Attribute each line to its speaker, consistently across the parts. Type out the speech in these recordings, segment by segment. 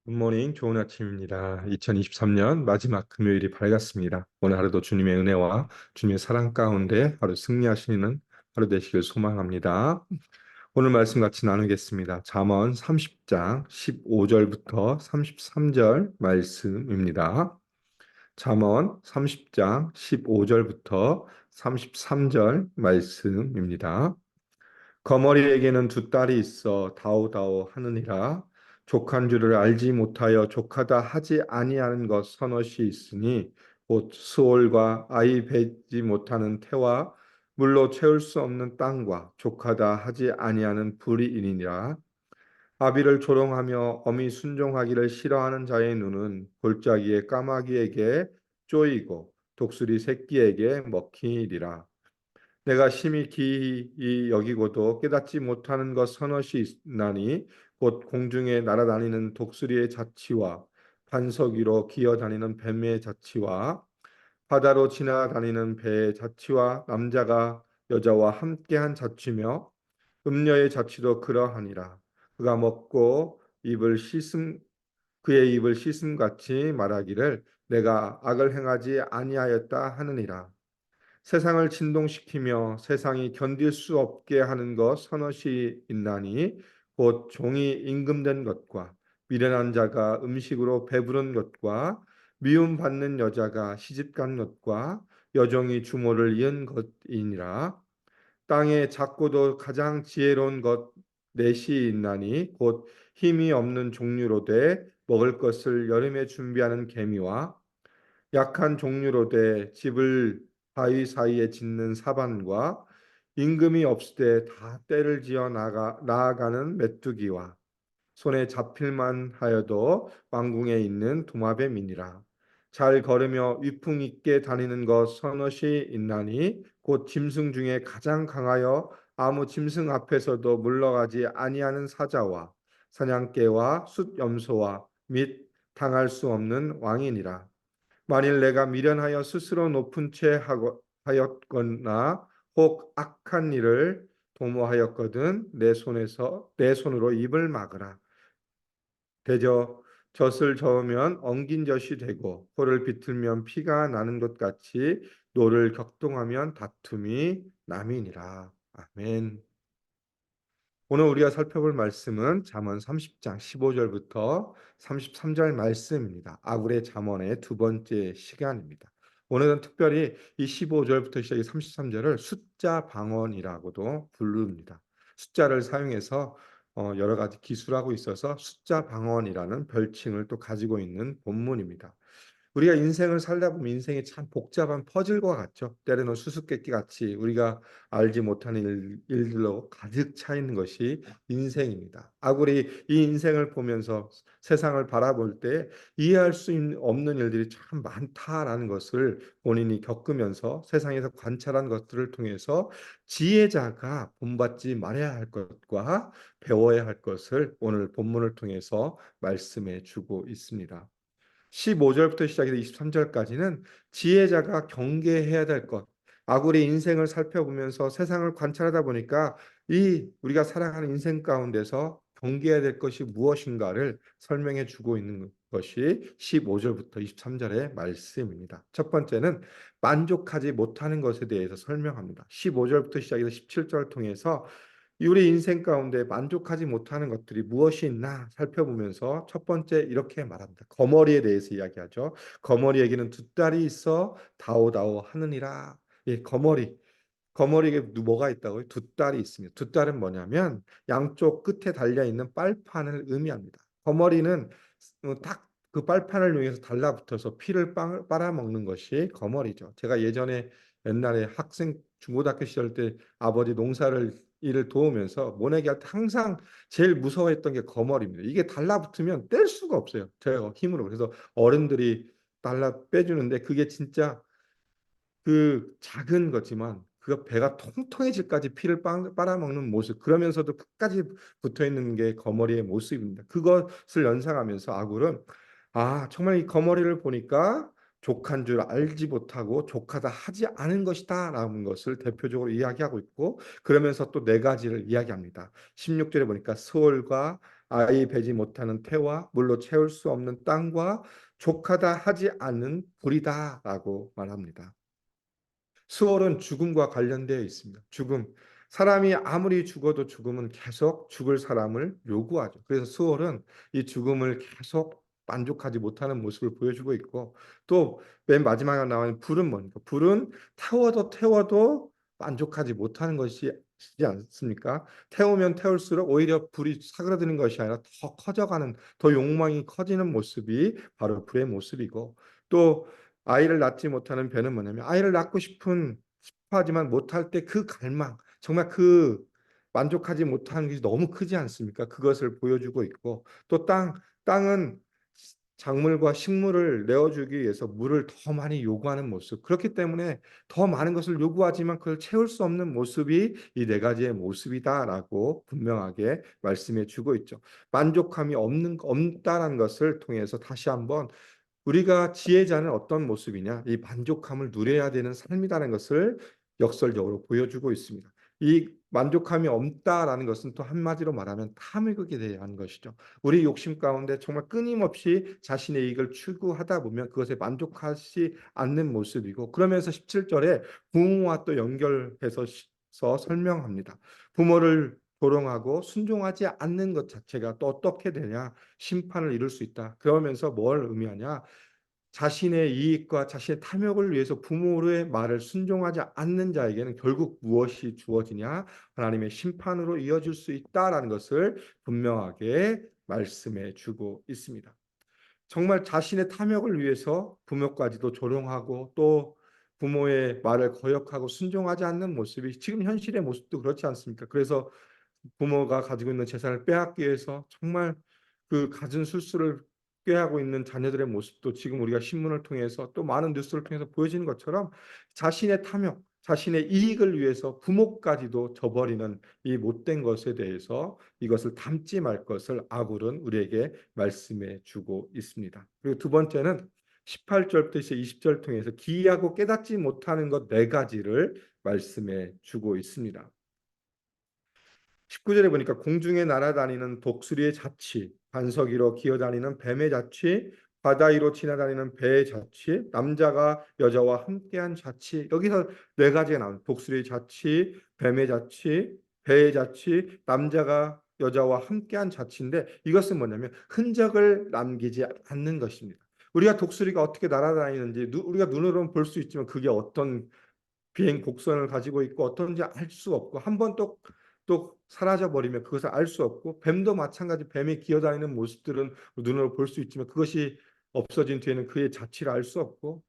Speaker 1: 굿모닝, 좋은 아침입니다. 2023년 마지막 금요일이 밝았습니다. 오늘 하루도 주님의 은혜와 주님의 사랑 가운데 하루 승리하시는 하루 되시길 소망합니다. 오늘 말씀 같이 나누겠습니다. 잠언 30장 15절부터 33절 말씀입니다. 잠언 30장 15절부터 33절 말씀입니다. 거머리에게는 두 딸이 있어 다오다오 하느니라. 족한 줄을 알지 못하여 족하다 하지 아니하는 것 서너시 있으니 곧 수올과 아이 뱉지 못하는 태와 물로 채울 수 없는 땅과 족하다 하지 아니하는 불이이니라. 아비를 조롱하며 어미 순종하기를 싫어하는 자의 눈은 골짜기의 까마귀에게 쪼이고 독수리 새끼에게 먹히리라. 내가 심히 기이 여기고도 깨닫지 못하는 것 서너시 있나니 곧 공중에 날아다니는 독수리의 자치와 반석 위로 기어다니는 뱀의 자치와 바다로 지나다니는 배의 자치와 남자가 여자와 함께한 자치며 음녀의 자치도 그러하니라. 그가 먹고 입을 씻음 그의 입을 씻음같이 말하기를 내가 악을 행하지 아니하였다 하느니라. 세상을 진동시키며 세상이 견딜 수 없게 하는 것 서너시 있나니 곧 종이 임금된 것과 미련한 자가 음식으로 배부른 것과 미움받는 여자가 시집간 것과 여종이 주모를 이은 것이니라. 땅에 작고도 가장 지혜로운 것 넷이 있나니 곧 힘이 없는 종류로 돼 먹을 것을 여름에 준비하는 개미와 약한 종류로 돼 집을 바위 사이에 짓는 사반과 임금이 없을 때 다 떼를 지어 나아가는 메뚜기와 손에 잡힐만 하여도 왕궁에 있는 도마뱀이니라. 잘 걸으며 위풍 있게 다니는 것 서너시 있나니 곧 짐승 중에 가장 강하여 아무 짐승 앞에서도 물러가지 아니하는 사자와 사냥개와 숫염소와 및 당할 수 없는 왕이니라. 만일 내가 미련하여 스스로 높은 채 하였거나 혹 악한 일을 도모하였거든 내 손으로 입을 막으라. 대저 젖을 저으면 엉긴 젖이 되고 코를 비틀면 피가 나는 것 같이 노를 격동하면 다툼이 남이니라. 아멘. 오늘 우리가 살펴볼 말씀은 잠언 30장 15절부터 33절 말씀입니다. 아굴의 잠언의 두 번째 시간입니다. 오늘은 특별히 이 15절부터 시작해 33절을 숫자 방언이라고도 부릅니다. 숫자를 사용해서 여러 가지 기술하고 있어서 숫자 방언이라는 별칭을 또 가지고 있는 본문입니다. 우리가 인생을 살다 보면 인생이 참 복잡한 퍼즐과 같죠. 때로는 수수께끼 같이 우리가 알지 못하는 일들로 가득 차 있는 것이 인생입니다. 아구리 이 인생을 보면서 세상을 바라볼 때 이해할 수 없는 일들이 참 많다라는 것을 본인이 겪으면서 세상에서 관찰한 것들을 통해서 지혜자가 본받지 말아야 할 것과 배워야 할 것을 오늘 본문을 통해서 말씀해 주고 있습니다. 15절부터 시작해서 23절까지는 지혜자가 경계해야 될 것, 아구리 인생을 살펴보면서 세상을 관찰하다 보니까 이 우리가 살아가는 인생 가운데서 경계해야 될 것이 무엇인가를 설명해 주고 있는 것이 15절부터 23절의 말씀입니다. 첫 번째는 만족하지 못하는 것에 대해서 설명합니다. 15절부터 시작해서 17절을 통해서 우리 인생 가운데 만족하지 못하는 것들이 무엇이 있나 살펴보면서 첫 번째 이렇게 말합니다. 거머리에 대해서 이야기하죠. 거머리에게는 두 딸이 있어 다오다오 하느니라. 예, 거머리에 뭐가 있다고요? 두 딸이 있습니다. 두 딸은 뭐냐면 양쪽 끝에 달려 있는 빨판을 의미합니다. 거머리는 딱 그 빨판을 이용해서 달라붙어서 피를 빨아먹는 것이 거머리죠. 제가 예전에 옛날에 학생 중고등학교 시절 때 아버지 농사를 일을 도우면서 모내기 할 때 항상 제일 무서워했던 게 거머리입니다. 이게 달라붙으면 뗄 수가 없어요. 제가 힘으로. 그래서 어른들이 달라 빼주는데 그게 진짜 그 작은 거지만 그 배가 통통해질까지 피를 빨아먹는 모습 그러면서도 끝까지 붙어 있는 게 거머리의 모습입니다. 그것을 연상하면서 아굴은 정말 이 거머리를 보니까 족한 줄 알지 못하고 족하다 하지 않은 것이다라는 것을 대표적으로 이야기하고 있고 그러면서 또 네 가지를 이야기합니다. 16절에 보니까 스올과 아이 배지 못하는 태와 물로 채울 수 없는 땅과 족하다 하지 않는 불이다라고 말합니다. 수월은 죽음과 관련되어 있습니다. 죽음. 사람이 아무리 죽어도 죽음은 계속 죽을 사람을 요구하죠. 그래서 수월은 이 죽음을 계속 만족하지 못하는 모습을 보여주고 있고 또 맨 마지막에 나오는 불은 뭡니까? 불은 태워도 만족하지 못하는 것이지 않습니까? 태우면 태울수록 오히려 불이 사그라드는 것이 아니라 더 커져가는, 더 욕망이 커지는 모습이 바로 불의 모습이고 또 아이를 낳지 못하는 배는 뭐냐면 아이를 낳고 싶어하지만 못할 때 그 갈망, 정말 그 만족하지 못하는 것이 너무 크지 않습니까? 그것을 보여주고 있고 또 땅은 작물과 식물을 내어주기 위해서 물을 더 많이 요구하는 모습. 그렇기 때문에 더 많은 것을 요구하지만 그걸 채울 수 없는 모습이 이 네 가지의 모습이다라고 분명하게 말씀해 주고 있죠. 만족함이 없다라는 것을 통해서 다시 한번 우리가 지혜자는 어떤 모습이냐? 이 만족함을 누려야 되는 삶이라는 것을 역설적으로 보여주고 있습니다. 이 만족함이 없다라는 것은 또 한마디로 말하면 탐욕에 대한 것이죠. 우리 욕심 가운데 정말 끊임없이 자신의 이익을 추구하다 보면 그것에 만족하지 않는 모습이고 그러면서 17절에 부모와 또 연결해서 설명합니다. 부모를 조롱하고 순종하지 않는 것 자체가 또 어떻게 되냐? 심판을 이룰 수 있다. 그러면서 뭘 의미하냐? 자신의 이익과 자신의 탐욕을 위해서 부모의 말을 순종하지 않는 자에게는 결국 무엇이 주어지냐? 하나님의 심판으로 이어질 수 있다라는 것을 분명하게 말씀해 주고 있습니다. 정말 자신의 탐욕을 위해서 부모까지도 조롱하고 또 부모의 말을 거역하고 순종하지 않는 모습이 지금 현실의 모습도 그렇지 않습니까? 그래서 부모가 가지고 있는 재산을 빼앗기 위해서 정말 그 갖은 술수를 꾀하고 있는 자녀들의 모습도 지금 우리가 신문을 통해서 또 많은 뉴스를 통해서 보여지는 것처럼 자신의 탐욕, 자신의 이익을 위해서 부모까지도 저버리는 이 못된 것에 대해서 이것을 담지 말 것을 아굴은 우리에게 말씀해 주고 있습니다. 그리고 두 번째는 18절부터 20절 통해서 기이하고 깨닫지 못하는 것 네 가지를 말씀해 주고 있습니다. 19절에 보니까 공중에 날아다니는 독수리의 자취, 반석 위로 기어다니는 뱀의 자취, 바다 위로 지나다니는 배의 자취, 남자가 여자와 함께한 자취. 여기서 네 가지가 나옵니다. 독수리의 자취, 뱀의 자취, 배의 자취, 남자가 여자와 함께한 자취인데 이것은 뭐냐면 흔적을 남기지 않는 것입니다. 우리가 독수리가 어떻게 날아다니는지 우리가 눈으로는 볼 수 있지만 그게 어떤 비행 곡선을 가지고 있고 어떤지 알 수 없고 한 번 또 사라져 버리면 그것을 알 수 없고 뱀도 마찬가지 뱀이 기어다니는 모습들은 눈으로 볼 수 있지만 그것이 없어진 뒤에는 그의 자취를 알 수 없고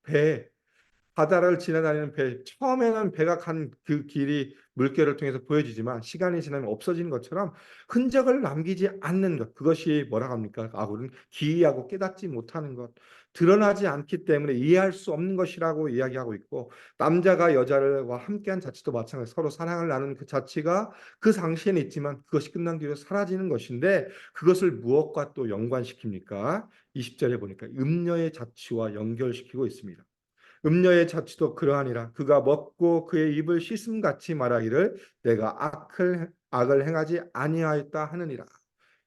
Speaker 1: 바다를 지나다니는 배, 처음에는 배가 간 그 길이 물결을 통해서 보여지지만 시간이 지나면 없어지는 것처럼 흔적을 남기지 않는 것, 그것이 뭐라고 합니까? 아굴은 기이하고 깨닫지 못하는 것, 드러나지 않기 때문에 이해할 수 없는 것이라고 이야기하고 있고 남자가 여자와 함께한 자치도 마찬가지 서로 사랑을 나누는 그 자치가 그 당시에는 있지만 그것이 끝난 뒤로 사라지는 것인데 그것을 무엇과 또 연관시킵니까? 20절에 보니까 음녀의 자치와 연결시키고 있습니다. 음녀의 자취도 그러하니라. 그가 먹고 그의 입을 씻음같이 말하기를 내가 악을 행하지 아니하였다 하느니라.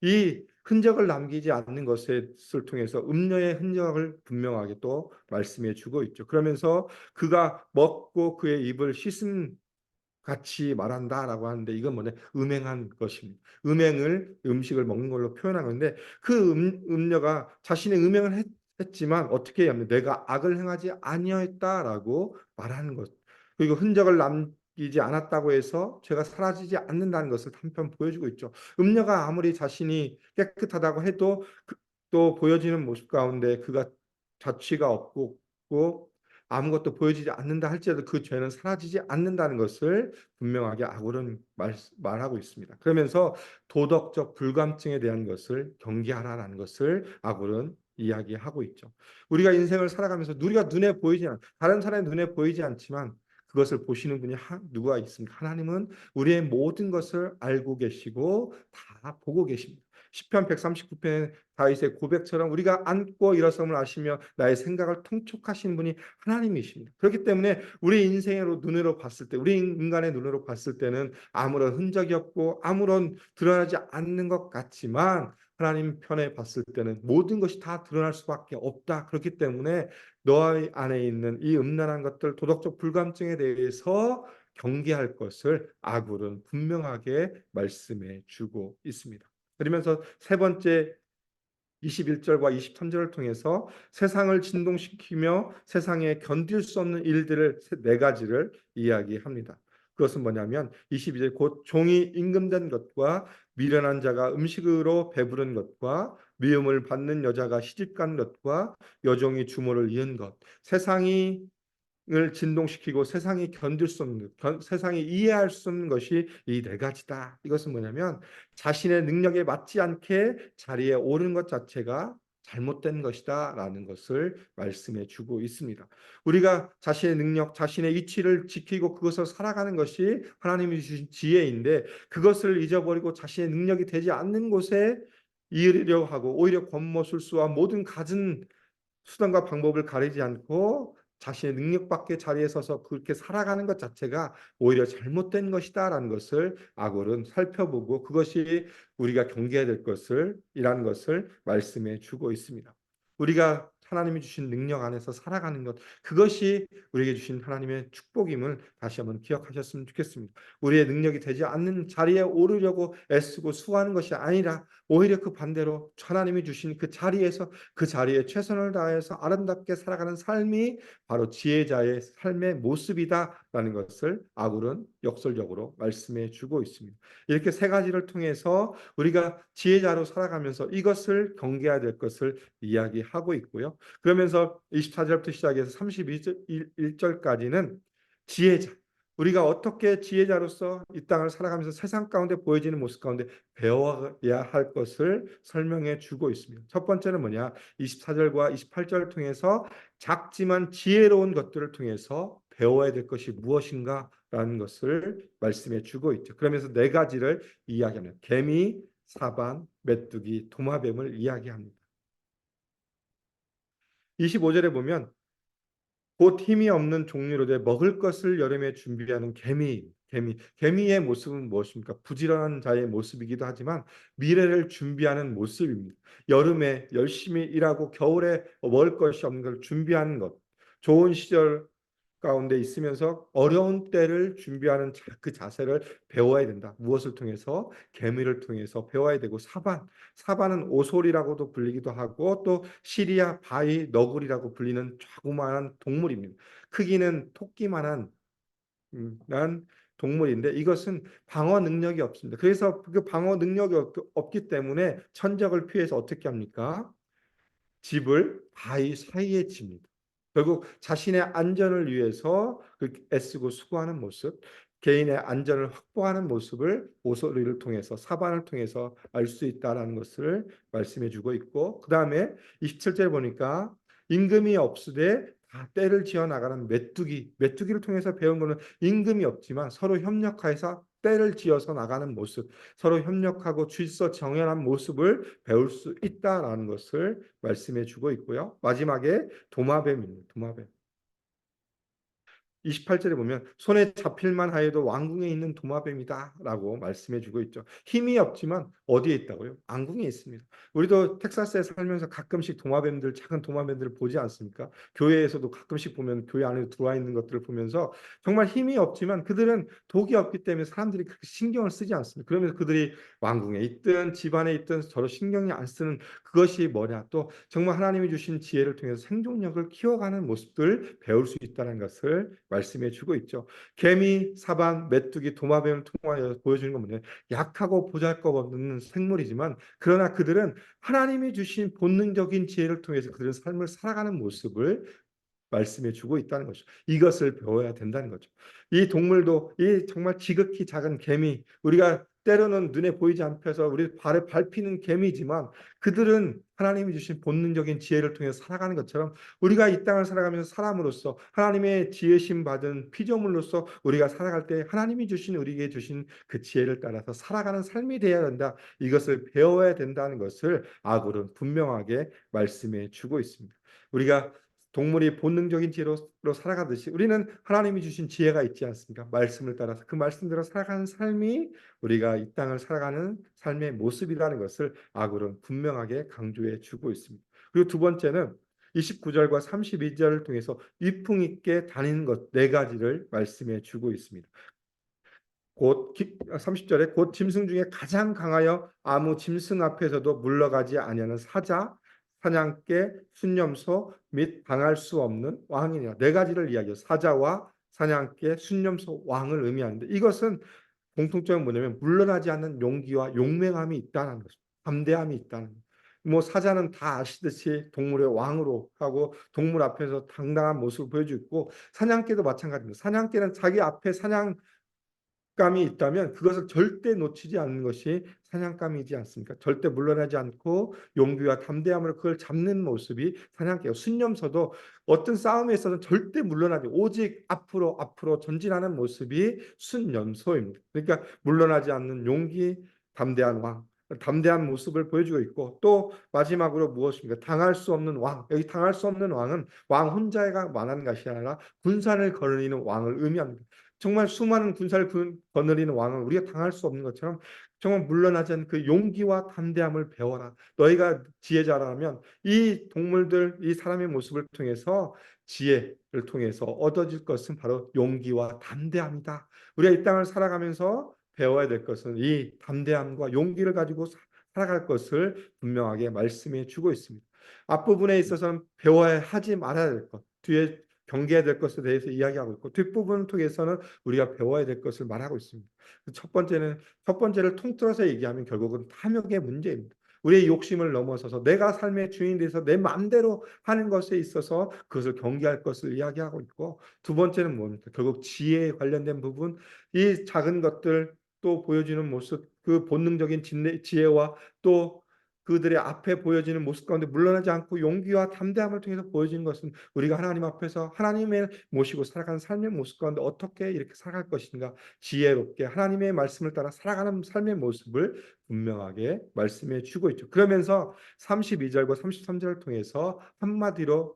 Speaker 1: 이 흔적을 남기지 않는 것을 통해서 음녀의 흔적을 분명하게 또 말씀해 주고 있죠. 그러면서 그가 먹고 그의 입을 씻음 같이 말한다라고 하는데 이건 뭐냐? 음행한 것입니다. 음행을 음식을 먹는 걸로 표현한 건데 그 음녀가 자신의 했지만 어떻게 하면 내가 악을 행하지 아니하였다라고 말하는 것. 그리고 흔적을 남기지 않았다고 해서 죄가 사라지지 않는다는 것을 한편 보여주고 있죠. 음녀가 아무리 자신이 깨끗하다고 해도 또 보여지는 모습 가운데 그가 자취가 없고 아무것도 보여지지 않는다 할지라도 그 죄는 사라지지 않는다는 것을 분명하게 아굴은 말하고 있습니다. 그러면서 도덕적 불감증에 대한 것을 경계하라는 것을 아굴은 이야기하고 있죠. 우리가 인생을 살아가면서 우리가 눈에 보이지 다른 사람의 눈에 보이지 않지만 그것을 보시는 분이 누가 있습니까? 하나님은 우리의 모든 것을 알고 계시고 다 보고 계십니다. 시편 139편 다윗의 고백처럼 우리가 앉고 일어섬을 아시며 나의 생각을 통촉하시는 분이 하나님이십니다. 그렇기 때문에 우리 인생으로 눈으로 봤을 때, 우리 인간의 눈으로 봤을 때는 아무런 흔적이 없고 아무런 드러나지 않는 것 같지만 하나님 편에 봤을 때는 모든 것이 다 드러날 수밖에 없다. 그렇기 때문에 너 안에 있는 이 음란한 것들, 도덕적 불감증에 대해서 경계할 것을 아굴은 분명하게 말씀해 주고 있습니다. 그러면서 세 번째 21절과 23절을 통해서 세상을 진동시키며 세상에 견딜 수 없는 일들을 네 가지를 이야기합니다. 그것은 뭐냐면 22절 곧 종이 임금된 것과 미련한 자가 음식으로 배부른 것과 미움을 받는 여자가 시집간 것과 여종이 주모를 이은 것 세상이 을 진동시키고 세상이 견딜 수 없는 세상이 이해할 수 없는 것이 이 네 가지다. 이것은 뭐냐면 자신의 능력에 맞지 않게 자리에 오르는 것 자체가 잘못된 것이다라는 것을 말씀해 주고 있습니다. 우리가 자신의 능력, 자신의 위치를 지키고 그것을 살아가는 것이 하나님이 주신 지혜인데 그것을 잊어버리고 자신의 능력이 되지 않는 곳에 이르려 하고 오히려 권모술수와 모든 갖은 수단과 방법을 가리지 않고 자신의 능력 밖의 자리에 서서 그렇게 살아가는 것 자체가 오히려 잘못된 것이다라는 것을 아골은 살펴보고 그것이 우리가 경계해야 될 것을 이라는 것을 말씀해 주고 있습니다. 우리가 하나님이 주신 능력 안에서 살아가는 것 그것이 우리에게 주신 하나님의 축복임을 다시 한번 기억하셨으면 좋겠습니다. 우리의 능력이 되지 않는 자리에 오르려고 애쓰고 수고하는 것이 아니라 오히려 그 반대로 하나님이 주신 그 자리에서 그 자리에 최선을 다해서 아름답게 살아가는 삶이 바로 지혜자의 삶의 모습이다라는 것을 아굴은 역설적으로 말씀해 주고 있습니다. 이렇게 세 가지를 통해서 우리가 지혜자로 살아가면서 이것을 경계해야 될 것을 이야기하고 있고요. 그러면서 24절부터 시작해서 31절까지는 지혜자 우리가 어떻게 지혜자로서 이 땅을 살아가면서 세상 가운데 보여지는 모습 가운데 배워야 할 것을 설명해 주고 있습니다. 첫 번째는 뭐냐? 24절과 28절을 통해서 작지만 지혜로운 것들을 통해서 배워야 될 것이 무엇인가라는 것을 말씀해 주고 있죠. 그러면서 네 가지를 이야기하는 개미, 사반, 메뚜기, 도마뱀을 이야기합니다. 25절에 보면 곧 힘이 없는 종류로 돼 먹을 것을 여름에 준비하는 개미의 모습은 무엇입니까? 부지런한 자의 모습이기도 하지만 미래를 준비하는 모습입니다. 여름에 열심히 일하고 겨울에 먹을 것이 없는 걸 준비하는 것. 좋은 시절 가운데 있으면서 어려운 때를 준비하는 그 자세를 배워야 된다. 무엇을 통해서? 개미를 통해서 배워야 되고 사반은 오솔이라고도 불리기도 하고 또 시리아 바위 너구리라고 불리는 조그마한 동물입니다. 크기는 토끼만한 난 동물인데 이것은 방어 능력이 없습니다. 그래서 그 방어 능력이 없기 때문에 천적을 피해서 어떻게 합니까? 집을 바위 사이에 집니다. 결국 자신의 안전을 위해서 애쓰고 수고하는 모습, 개인의 안전을 확보하는 모습을 오소리를 통해서 사반을 통해서 알 수 있다라는 것을 말씀해 주고 있고 그 다음에 27절 보니까 임금이 없으되 다 때를 지어 나가는 메뚜기를 통해서 배운 거는 임금이 없지만 서로 협력해서 때를 지어서 나가는 모습, 서로 협력하고 질서 정연한 모습을 배울 수 있다라는 것을 말씀해 주고 있고요. 마지막에 도마뱀입니다. 도마뱀. 28절에 보면 손에 잡힐만 하여도 왕궁에 있는 도마뱀이다라고 말씀해 주고 있죠. 힘이 없지만 어디에 있다고요? 왕궁에 있습니다. 우리도 텍사스에 살면서 가끔씩 작은 도마뱀들을 보지 않습니까? 교회에서도 가끔씩 보면 교회 안에 들어와 있는 것들을 보면서 정말 힘이 없지만 그들은 독이 없기 때문에 사람들이 그렇게 신경을 쓰지 않습니다. 그러면서 그들이 왕궁에 있든 집안에 있든 서로 신경이 안 쓰는 그것이 뭐냐? 또 정말 하나님이 주신 지혜를 통해서 생존력을 키워가는 모습들 배울 수 있다는 것을 말씀해 주고 있죠. 개미, 사반, 메뚜기, 도마뱀을 통하여 보여주는 건 뭐냐? 약하고 보잘것없는 생물이지만 그러나 그들은 하나님이 주신 본능적인 지혜를 통해서 그들은 삶을 살아가는 모습을 말씀해 주고 있다는 것이죠. 이것을 배워야 된다는 거죠. 이 동물도 이 정말 지극히 작은 개미, 우리가 때로는 눈에 보이지 않혀서 우리 발을 밟히는 개미지만 그들은 하나님이 주신 본능적인 지혜를 통해 살아가는 것처럼 우리가 이 땅을 살아가면서 사람으로서 하나님의 지혜심 받은 피조물로서 우리가 살아갈 때 하나님이 주신 우리에게 주신 그 지혜를 따라서 살아가는 삶이 되어야 된다. 이것을 배워야 된다는 것을 아굴은 분명하게 말씀해 주고 있습니다. 우리가 동물이 본능적인 지혜로 살아가듯이 우리는 하나님이 주신 지혜가 있지 않습니까? 말씀을 따라서 그 말씀대로 살아가는 삶이 우리가 이 땅을 살아가는 삶의 모습이라는 것을 아굴은 분명하게 강조해 주고 있습니다. 그리고 두 번째는 29절과 32절을 통해서 위풍 있게 다니는 것 네 가지를 말씀해 주고 있습니다. 곧 30절에 곧 짐승 중에 가장 강하여 아무 짐승 앞에서도 물러가지 아니하는 사자, 사냥개, 순념소 및 당할 수 없는 왕이니라. 네 가지를 이야기해요. 사자와 사냥개, 순념소, 왕을 의미하는데 이것은 공통점은 뭐냐면 물러나지 않는 용기와 용맹함이 있다는 것입니다. 담대함이 있다는 것. 뭐 사자는 다 아시듯이 동물의 왕으로 하고 동물 앞에서 당당한 모습을 보여주고 있고 사냥개도 마찬가지입니다. 사냥개는 자기 앞에 사냥감이 있다면 그것을 절대 놓치지 않는 것이 사냥감이지 않습니까? 절대 물러나지 않고 용기와 담대함으로 그걸 잡는 모습이 사냥개요. 순념서도 어떤 싸움에 있어서는 절대 물러나지 오직 앞으로 앞으로 전진하는 모습이 순념소입니다. 그러니까 물러나지 않는 용기, 담대한 왕, 담대한 모습을 보여주고 있고 또 마지막으로 무엇입니까? 당할 수 없는 왕. 여기 당할 수 없는 왕은 왕 혼자가 말하는 것이 아니라 군사를 거느리는 왕을 의미합니다. 정말 수많은 군사를 거느리는 왕은 우리가 당할 수 없는 것처럼 정말 물러나지 않는 그 용기와 담대함을 배워라. 너희가 지혜자라면 이 동물들, 이 사람의 모습을 통해서 지혜를 통해서 얻어질 것은 바로 용기와 담대함이다. 우리가 이 땅을 살아가면서 배워야 될 것은 이 담대함과 용기를 가지고 살아갈 것을 분명하게 말씀해 주고 있습니다. 앞부분에 있어서는 배워야 하지 말아야 될 것, 뒤에 경계해야 될 것에 대해서 이야기하고 있고 뒷부분을 통해서는 우리가 배워야 될 것을 말하고 있습니다. 첫 번째를 통틀어서 얘기하면 결국은 탐욕의 문제입니다. 우리의 욕심을 넘어서서 내가 삶의 주인이 돼서 내 마음대로 하는 것에 있어서 그것을 경계할 것을 이야기하고 있고 두 번째는 뭡니까? 결국 지혜에 관련된 부분, 이 작은 것들 또 보여주는 모습, 그 본능적인 지혜와 또 그들의 앞에 보여지는 모습 가운데 물러나지 않고 용기와 담대함을 통해서 보여지는 것은 우리가 하나님 앞에서 하나님을 모시고 살아가는 삶의 모습 가운데 어떻게 이렇게 살아갈 것인가, 지혜롭게 하나님의 말씀을 따라 살아가는 삶의 모습을 분명하게 말씀해 주고 있죠. 그러면서 32절과 33절을 통해서 한마디로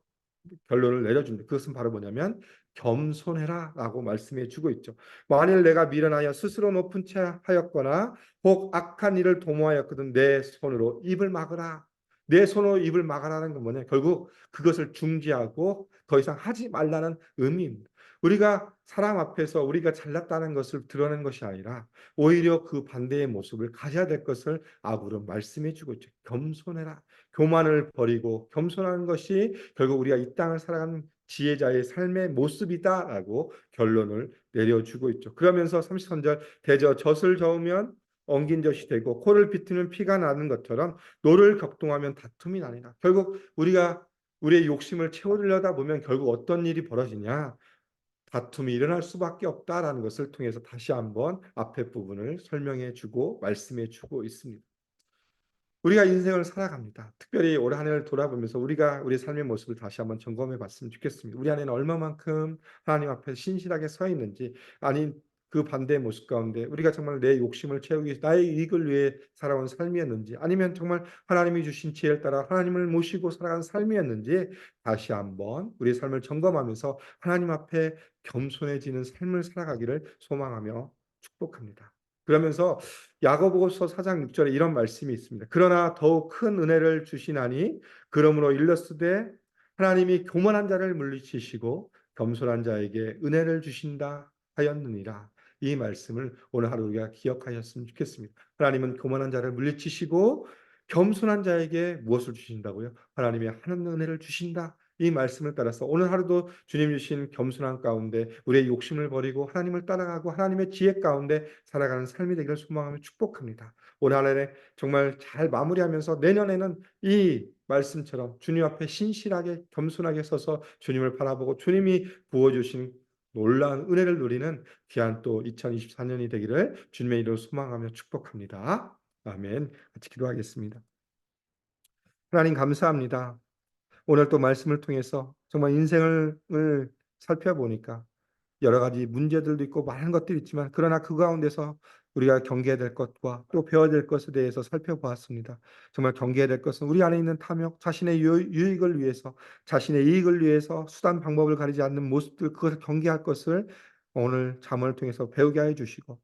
Speaker 1: 결론을 내려줍니다. 그것은 바로 뭐냐면 겸손해라 라고 말씀해 주고 있죠. 만일 내가 미련하여 스스로 높은 채 하였거나 혹 악한 일을 도모하였거든 내 손으로 입을 막으라. 내 손으로 입을 막으라는 건 뭐냐? 결국 그것을 중지하고 더 이상 하지 말라는 의미입니다. 우리가 사람 앞에서 우리가 잘났다는 것을 드러낸 것이 아니라 오히려 그 반대의 모습을 가져야 될 것을 아굴은 말씀해 주고 있죠. 겸손해라. 교만을 버리고 겸손하는 것이 결국 우리가 이 땅을 살아가는 지혜자의 삶의 모습이다라고 결론을 내려주고 있죠. 그러면서 33절 대저 젖을 저으면 엉긴 젖이 되고 코를 비틀면 피가 나는 것처럼 노를 격동하면 다툼이 나니라. 결국 우리가 우리의 욕심을 채우려다 보면 결국 어떤 일이 벌어지냐? 다툼이 일어날 수밖에 없다라는 것을 통해서 다시 한번 앞에 부분을 설명해 주고 말씀해 주고 있습니다. 우리가 인생을 살아갑니다. 특별히 올 한 해를 돌아보면서 우리가 우리 삶의 모습을 다시 한번 점검해 봤으면 좋겠습니다. 우리 안에는 얼마만큼 하나님 앞에 신실하게 서 있는지, 아닌 그 반대의 모습 가운데 우리가 정말 내 욕심을 채우기 위해 나의 이익을 위해 살아온 삶이었는지, 아니면 정말 하나님이 주신 지혜를 따라 하나님을 모시고 살아간 삶이었는지 다시 한번 우리 삶을 점검하면서 하나님 앞에 겸손해지는 삶을 살아가기를 소망하며 축복합니다. 그러면서 야고보서 4장 6절에 이런 말씀이 있습니다. 그러나 더욱 큰 은혜를 주시나니 그러므로 일렀으되 하나님이 교만한 자를 물리치시고 겸손한 자에게 은혜를 주신다 하였느니라. 이 말씀을 오늘 하루 우리가 기억하셨으면 좋겠습니다. 하나님은 교만한 자를 물리치시고 겸손한 자에게 무엇을 주신다고요? 하나님의 하나님 은혜를 주신다. 이 말씀을 따라서 오늘 하루도 주님 주신 겸손한 가운데 우리의 욕심을 버리고 하나님을 따라가고 하나님의 지혜 가운데 살아가는 삶이 되기를 소망하며 축복합니다. 올 한 해 정말 잘 마무리하면서 내년에는 이 말씀처럼 주님 앞에 신실하게 겸손하게 서서 주님을 바라보고 주님이 부어주신 놀라운 은혜를 누리는 귀한 또 2024년이 되기를 주님의 이름으로 소망하며 축복합니다. 아멘. 같이 기도하겠습니다. 하나님 감사합니다. 오늘 또 말씀을 통해서 정말 인생을 살펴보니까 여러 가지 문제들도 있고 많은 것들이 있지만 그러나 그 가운데서 우리가 경계해야 될 것과 또 배워야 될 것에 대해서 살펴보았습니다. 정말 경계해야 될 것은 우리 안에 있는 탐욕, 자신의 유익을 위해서, 자신의 이익을 위해서 수단 방법을 가리지 않는 모습들, 그것을 경계할 것을 오늘 잠언을 통해서 배우게 해 주시고,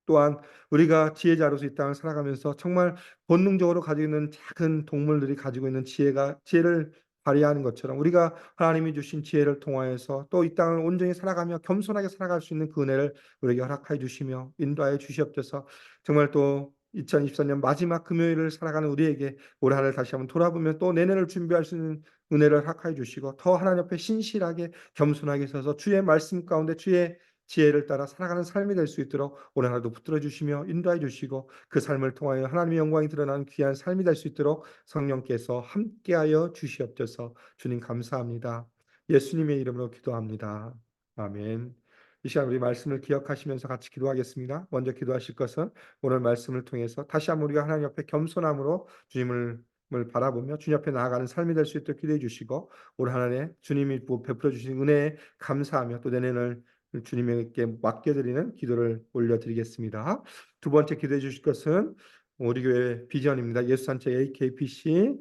Speaker 1: 또한 우리가 지혜자로서 이 땅을 살아가면서 정말 본능적으로 가지고 있는 작은 동물들이 가지고 있는 지혜를 발휘하는 것처럼 우리가 하나님이 주신 지혜를 통하여서 또 이 땅을 온전히 살아가며 겸손하게 살아갈 수 있는 그 은혜를 우리에게 허락하여 주시며 인도하여 주시옵소서. 정말 또 2024년 마지막 금요일을 살아가는 우리에게 올 한해를 다시 한번 돌아보면 또 내년을 준비할 수 있는 은혜를 허락하여 주시고 더 하나님 앞에 신실하게 겸손하게 서서 주의 말씀 가운데 주의 지혜를 따라 살아가는 삶이 될 수 있도록 오늘 하루도 붙들어 주시며 인도해 주시고 그 삶을 통하여 하나님의 영광이 드러나는 귀한 삶이 될 수 있도록 성령께서 함께하여 주시옵소서. 주님 감사합니다. 예수님의 이름으로 기도합니다. 아멘. 이 시간 우리 말씀을 기억하시면서 같이 기도하겠습니다. 먼저 기도하실 것은 오늘 말씀을 통해서 다시 한번 우리가 하나님 옆에 겸손함으로 주님을 바라보며 주님 앞에 나아가는 삶이 될 수 있도록 기도해 주시고 올 한 해 주님이 베풀어 주신 은혜에 감사하며 또 내년을 주님에게 맡겨드리는 기도를 올려드리겠습니다. 두 번째 기도해 주실 것은 우리 교회 비전입니다. 예수산체 AKPC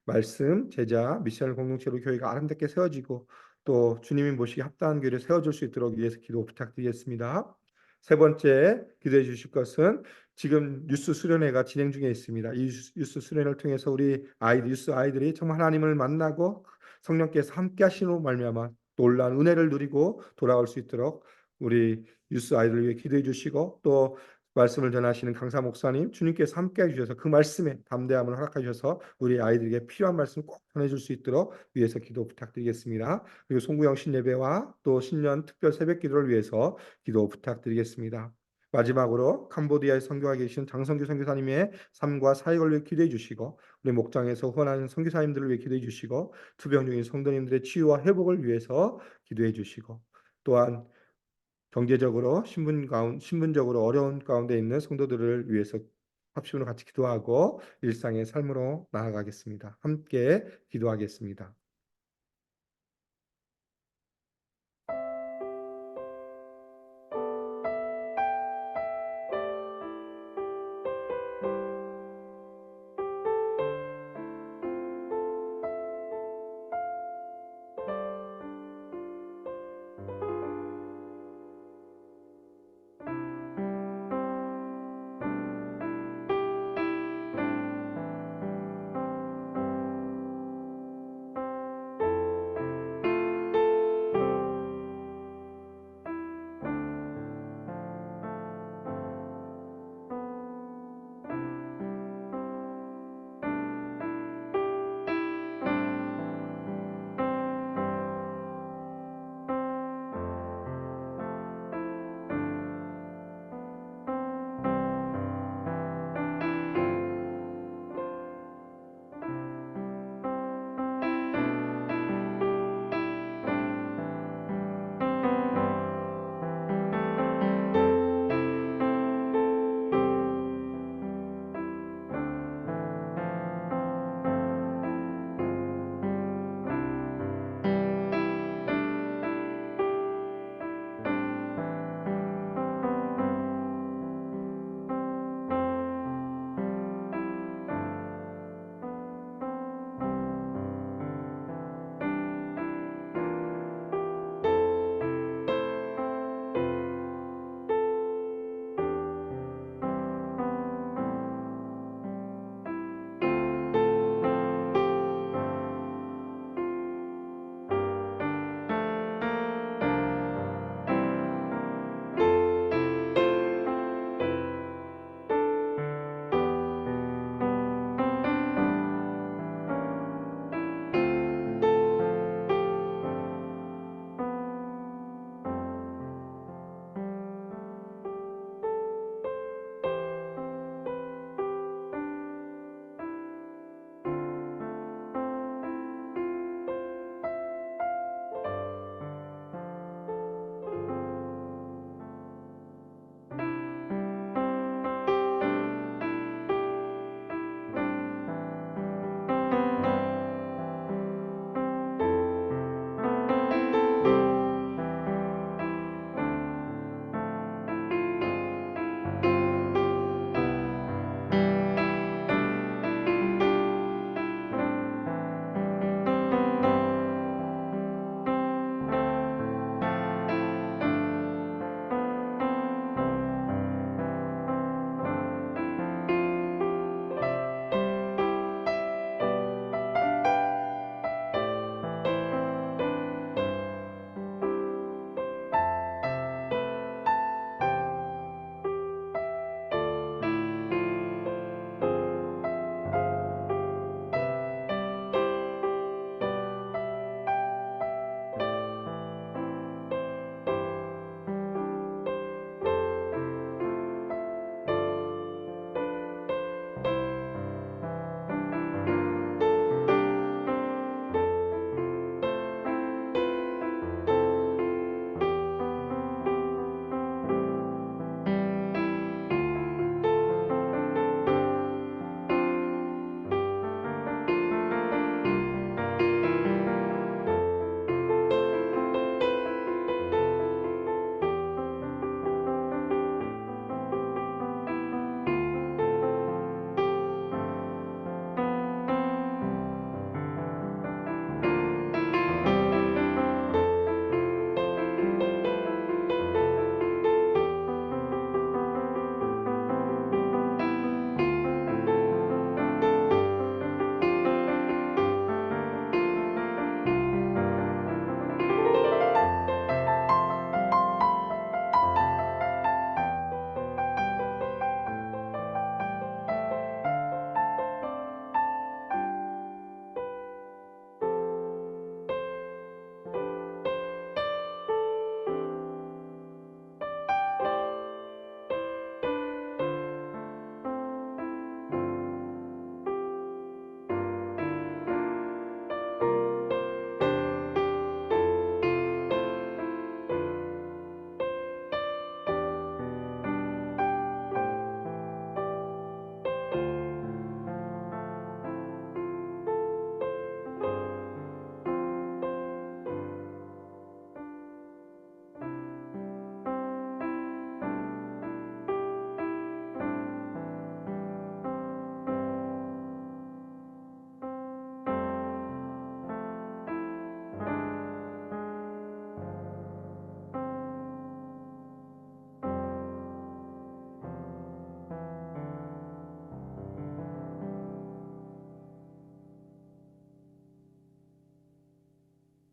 Speaker 1: 말씀, 제자, 미션을 공동체로 교회가 아름답게 세워지고 또 주님이 모시기 합당한 교회를 세워줄 수 있도록 위해서 기도 부탁드리겠습니다. 세 번째 기도해 주실 것은 지금 뉴스 수련회가 진행 중에 있습니다. 이 뉴스 수련회를 통해서 우리 뉴스 아이들이 정말 하나님을 만나고 성령께서 함께 하시는 말미암아 놀라운 은혜를 누리고 돌아올 수 있도록 우리 뉴스 아이들을 위해 기도해 주시고 또 말씀을 전하시는 강사 목사님 주님께서 함께 해주셔서 그 말씀에 담대함을 허락해 주셔서 우리 아이들에게 필요한 말씀 꼭 전해줄 수 있도록 위해서 기도 부탁드리겠습니다. 그리고 송구영 신예배와 또 신년 특별 새벽 기도를 위해서 기도 부탁드리겠습니다. 마지막으로 캄보디아에 선교하고 계신 장성규 선교사님의 삶과 사역을 위해 기도해 주시고 우리 목장에서 후원하는 선교사님들을 위해 기도해 주시고 투병 중인 성도님들의 치유와 회복을 위해서 기도해 주시고 또한 경제적으로 신분적으로 어려운 가운데 있는 성도들을 위해서 합심으로 같이 기도하고 일상의 삶으로 나아가겠습니다. 함께 기도하겠습니다.